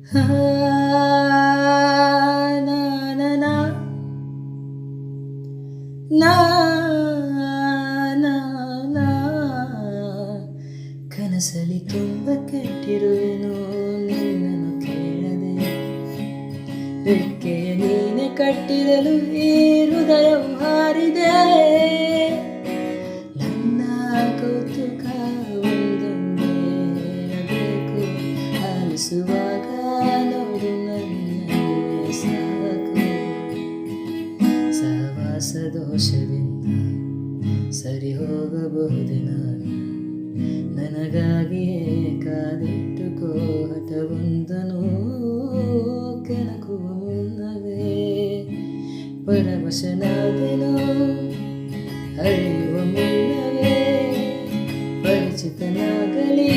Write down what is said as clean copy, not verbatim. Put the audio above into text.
ಆ, ನಾ, ನಾ, ನಾ, ನಾ, ನಾ, ನಾ. ಕನಸಲಿ ತುಂಬ ಕೆಟ್ಟಿರುವೆನು ನಿನ್ನನ್ನು ಕೇಳದೆ, ರೆಕ್ಕೆಯ ನೀನೆ ಕಟ್ಟಿರಲು ಈ ಹೃದಯವು ಹಾರಿದೆ. ನನ್ನ ಕೌತುಕ ಒಂದೊಂದೇ ಹೇಳಬೇಕು, ಆಲಿಸುವಾಗ ನೋಡು ನನ್ನನ್ನೇ ಸಾಕು. ಸಹವಾಸ ದೋಷದಿಂದ ಸರಿ ಹೋಗಬಹುದೇ ನಾನು, ನನಗಾಗಿಯೇ ಕಾದಿಟ್ಟುಕೋ ಹಠವೊಂದನು. ಕೆಣಕುವ ಮುನ್ನವೇ ಪರವಶನಾದೆನು, ಅರಿಯುವ ಮುನ್ನವೇ ಪರಿಚಿತನಾಗಲಿ.